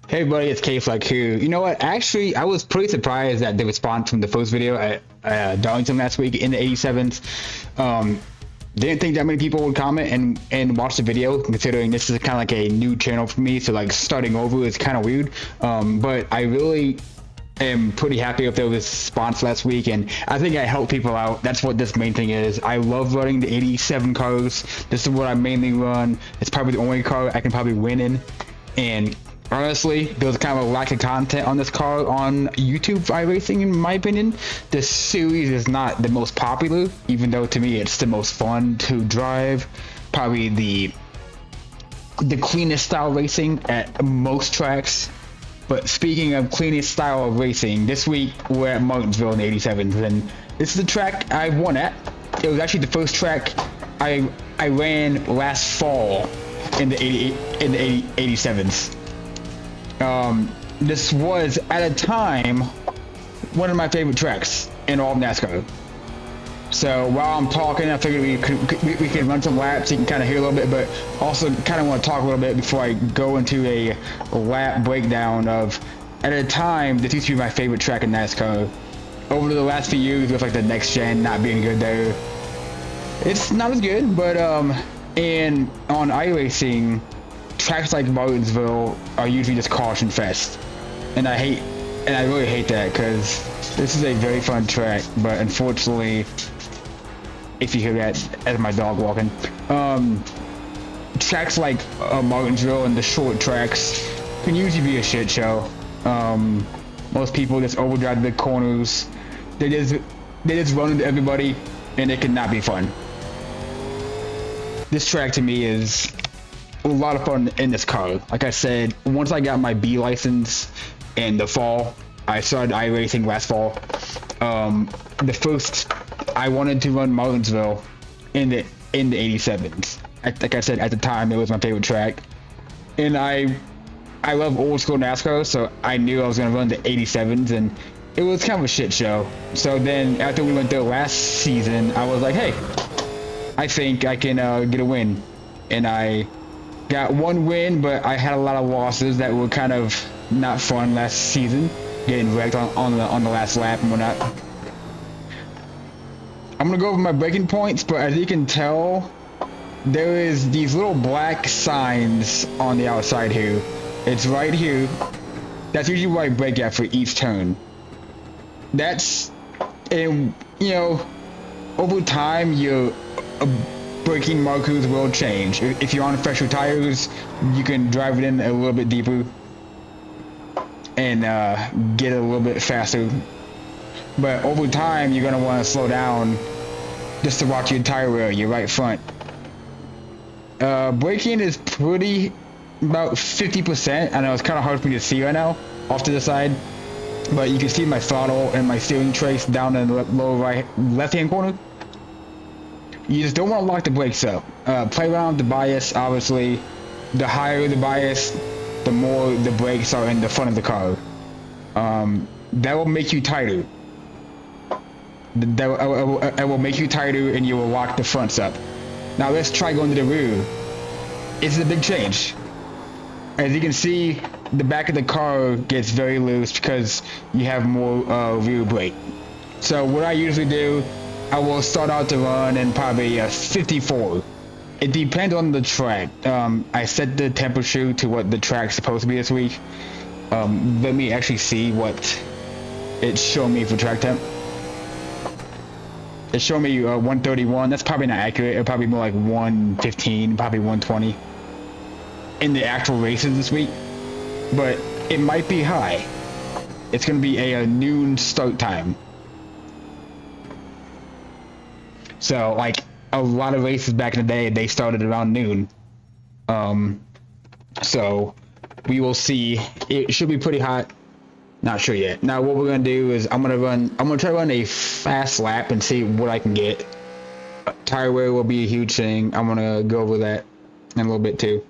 Hey buddy, it's K-Fleck here. You know what? Actually, I was pretty surprised at the response from the first video at Darlington last week in the 87s. Didn't think that many people would comment and watch the video, considering this is kind of like a new channel for me, so like starting over is kind of weird. But I really am pretty happy with the response last week, and I think I helped people out. That's what this main thing is. I love running the 87 cars. This is what I mainly run. It's probably the only car I can probably win in, and honestly, there's kind of a lack of content on this car on YouTube for iRacing, in my opinion. This series is not the most popular, even though to me it's the most fun to drive. Probably the cleanest style racing at most tracks. But speaking of cleanest style of racing, this week we're at Martinsville in the 87s, and this is the track I won at. It was actually the first track I ran last fall in the 87s. This was at a time one of my favorite tracks in all of NASCAR. So while I'm talking, I figured we can run some laps. You can kind of hear a little bit, but also kind of want to talk a little bit before I go into a lap breakdown of. At a time, this used to be my favorite track in NASCAR. Over the last few years, with like the next gen not being good there, it's not as good. But and on iRacing, tracks like Martinsville are usually just caution fest, and I really hate that, because this is a very fun track. But unfortunately, if you hear that as my dog walking, tracks like Martinsville and the short tracks can usually be a shit show. Most people just overdrive the corners. They just run into everybody, and it cannot be fun. This track to me is a lot of fun in this car. Like I said, once I got my B license in the fall, I started iRacing last fall. The first, I wanted to run Martinsville in the 87s. Like I said, at the time, it was my favorite track, and I love old school NASCAR, so I knew I was gonna run the 87s, and it was kind of a shit show. So then, after we went there last season, I was like, hey, I think I can get a win, and I got one win, but I had a lot of losses that were kind of not fun last season, getting wrecked on the last lap and whatnot. I'm gonna go over my braking points, but as you can tell, there is these little black signs on the outside here. It's right here. That's usually where I brake at for each turn. That's, and you know, over time your braking markers will change. If you're on fresher tires, you can drive it in a little bit deeper and get a little bit faster. But over time, you're gonna want to slow down just to watch your tire wear, your right front. Braking is pretty about 50%. I know it's kind of hard for me to see right now off to the side, but you can see my throttle and my steering trace down in the lower left-hand corner. You just don't want to lock the brakes up. Play around with the bias. Obviously, the higher the bias, the more the brakes are in the front of the car. That will make you tighter. It will make you tighter, and you will lock the fronts up. Now let's try going to the rear. It's a big change. As you can see, the back of the car gets very loose because you have more rear brake. So what I usually do, I will start out the run in probably 54. It depends on the track. I set the temperature to what the track's supposed to be this week. Let me actually see what it's showing me for track temp. It's showing me 131. That's probably not accurate. It'll probably be more like 115, probably 120 in the actual races this week. But it might be high. It's going to be a noon start time. So, like, a lot of races back in the day, they started around noon. So, we will see. It should be pretty hot. Not sure yet. Now, what we're going to do is I'm going to try to run a fast lap and see what I can get. Tire wear will be a huge thing. I'm going to go over that in a little bit, too.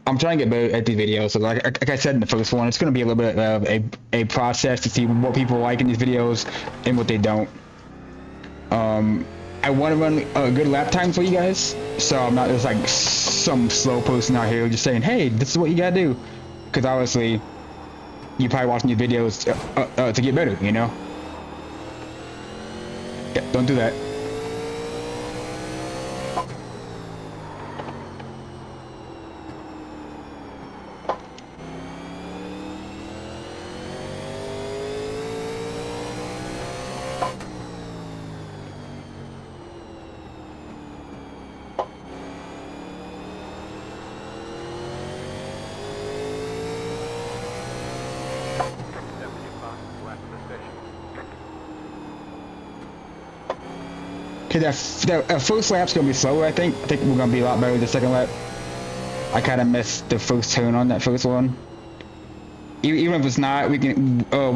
I'm trying to get better at these videos. So, like I said in the first one, it's going to be a little bit of a process to see what people like in these videos and what they don't. I want to run a good lap time for you guys, so I'm not just like some slow person out here just saying, hey, this is what you gotta do. because obviously you probably watching these videos to get better, you know? Yeah, don't do that. Okay, that first lap's gonna be slower. I think we're gonna be a lot better the second lap. I kind of missed the first turn on that first one. Even if it's not, we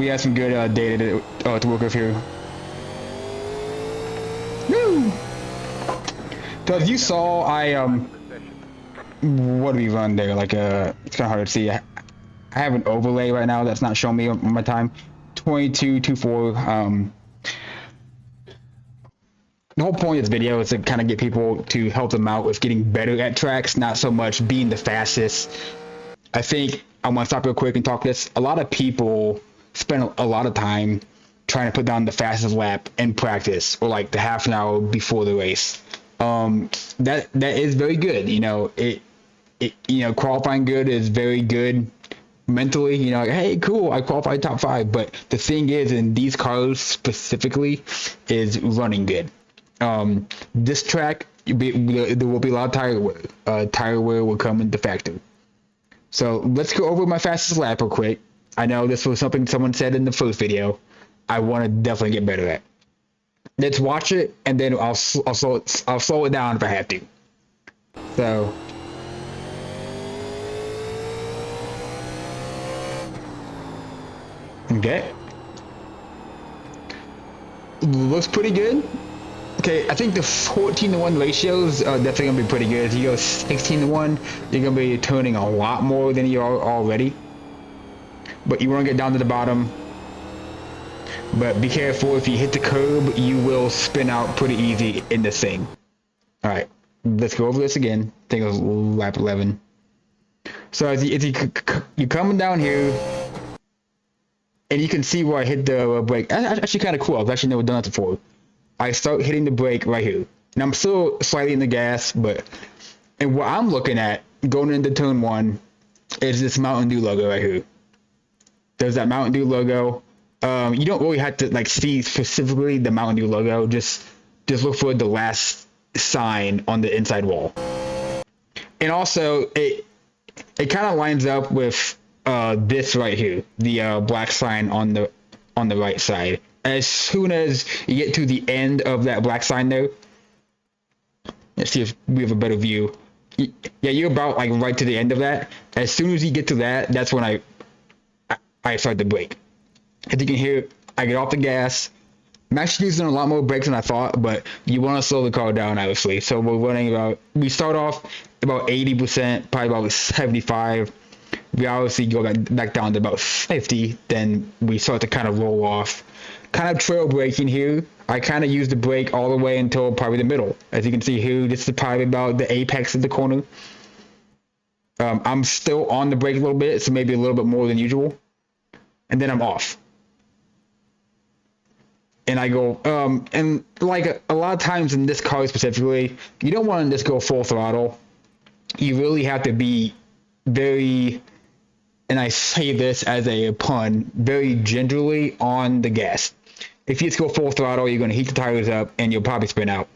have some good data to work with here. Woo! So as you saw, what do we run there? Like it's kind of hard to see. I have an overlay right now that's not showing me on my time. 22.24. The whole point of this video is to kind of get people to help them out with getting better at tracks, not so much being the fastest. I think I want to stop real quick and talk this. A lot of people spend a lot of time trying to put down the fastest lap in practice, or like the half an hour before the race. That is very good. You know, qualifying good is very good mentally. You know, like, hey, cool, I qualified top 5. But the thing is, in these cars specifically, is running good. This track, there will be a lot of tire wear. Tire wear will come into factor. So let's go over my fastest lap real quick. I know this was something someone said in the first video. I want to definitely get better at. Let's watch it, and then I'll slow it down if I have to. So. Okay. Looks pretty good. Okay, I think the 14-to-1 ratios are definitely going to be pretty good. If you go 16-to-1, you're going to be turning a lot more than you are already. But you want to get down to the bottom. But be careful, if you hit the curb, you will spin out pretty easy in this thing. Alright, let's go over this again. I think it was lap 11. So as you're coming down here, and you can see where I hit the brake. That's actually kind of cool. I've actually never done that before. I start hitting the brake right here. And I'm still slightly in the gas, and what I'm looking at going into turn 1 is this Mountain Dew logo right here. There's that Mountain Dew logo. You don't really have to like see specifically the Mountain Dew logo. Just look for the last sign on the inside wall. And also, it kind of lines up with this right here, the black sign on the right side. As soon as you get to the end of that black sign there, let's see if we have a better view. Yeah, you're about like right to the end of that. As soon as you get to that, that's when I start the brake. As you can hear, I get off the gas. I'm actually using a lot more brakes than I thought, but you want to slow the car down, obviously. So we start off about 80%, probably about 75. We obviously go back down to about 50, then we start to kind of roll off. Kind of trail braking here. I kind of use the brake all the way until probably the middle. As you can see here, this is probably about the apex of the corner. I'm still on the brake a little bit, so maybe a little bit more than usual. And then I'm off. And I go, and like a lot of times in this car specifically, you don't want to just go full throttle. You really have to be very, and I say this as a pun, very gingerly on the gas. If you just go full throttle, you're going to heat the tires up and you'll probably spin out.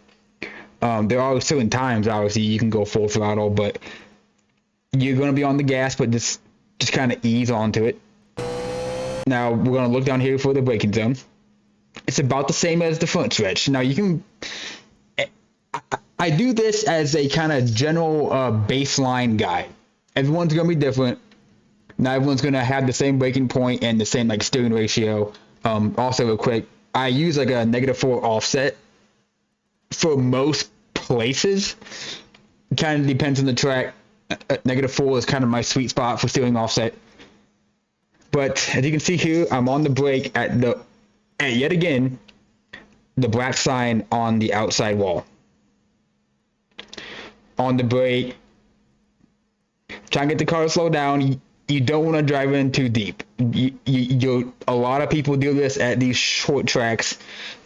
There are certain times, obviously, you can go full throttle, but you're going to be on the gas, but just kind of ease onto it. Now, we're going to look down here for the braking zone. It's about the same as the front stretch. Now, you can... I do this as a kind of general baseline guide. Everyone's going to be different. Not everyone's going to have the same braking point and the same like steering ratio. Also, real quick, I use like a -4 offset for most places. It kind of depends on the track. -4 is kind of my sweet spot for steering offset. But as you can see here, I'm on the brake at yet again the black sign on the outside wall. On the brake, try and get the car to slow down. you don't want to drive in too deep. A lot of people do this at these short tracks,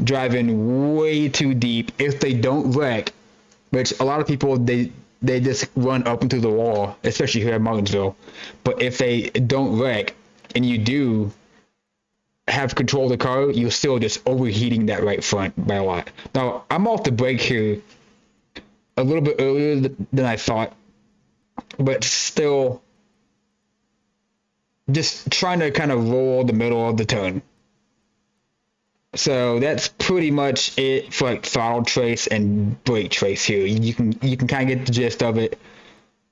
driving way too deep. If they don't wreck, which a lot of people they just run up into the wall, especially here at Martinsville. But if they don't wreck and you do have control of the car, you're still just overheating that right front by a lot. Now I'm off the brake here a little bit earlier than I thought, but still just trying to kind of roll the middle of the turn. So that's pretty much it for like throttle trace and brake trace here. You can kind of get the gist of it.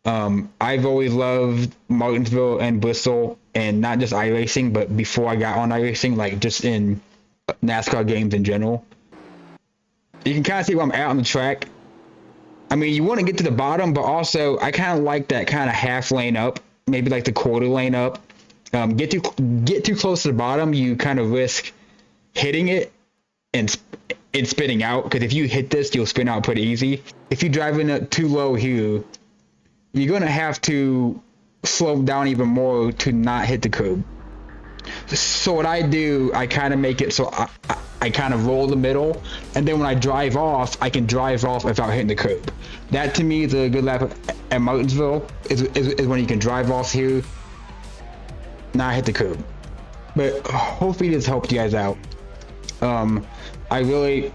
I've always loved Martinsville and Bristol, and not just iRacing, but before I got on iRacing, like just in NASCAR games in general. You can kind of see where I'm at on the track. I mean, you want to get to the bottom, but also I kind of like that kind of half lane up, maybe like the quarter lane up. Get too close to the bottom, you kind of risk hitting it and spinning out, because if you hit this, you'll spin out pretty easy. If you're driving it too low here, you're gonna have to slow down even more to not hit the curb. So what I do, I kind of make it so I kind of roll the middle, and then when I drive off, I can drive off without hitting the curb. That to me is a good lap at Martinsville, is when you can drive off here, not hit the curb. But hopefully this helped you guys out. I really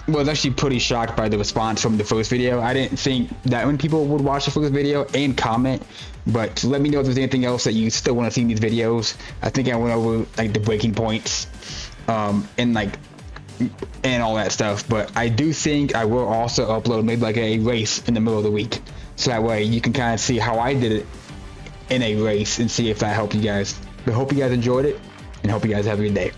was actually pretty shocked by the response from the first video. I didn't think that many people would watch the first video and comment, but let me know if there's anything else that you still want to see in these videos. I think I went over like the breaking points, and all that stuff, but I do think I will also upload maybe like a race in the middle of the week, so that way you can kind of see how I did it in a race and see if that helped you guys. But hope you guys enjoyed it, and hope you guys have a good day.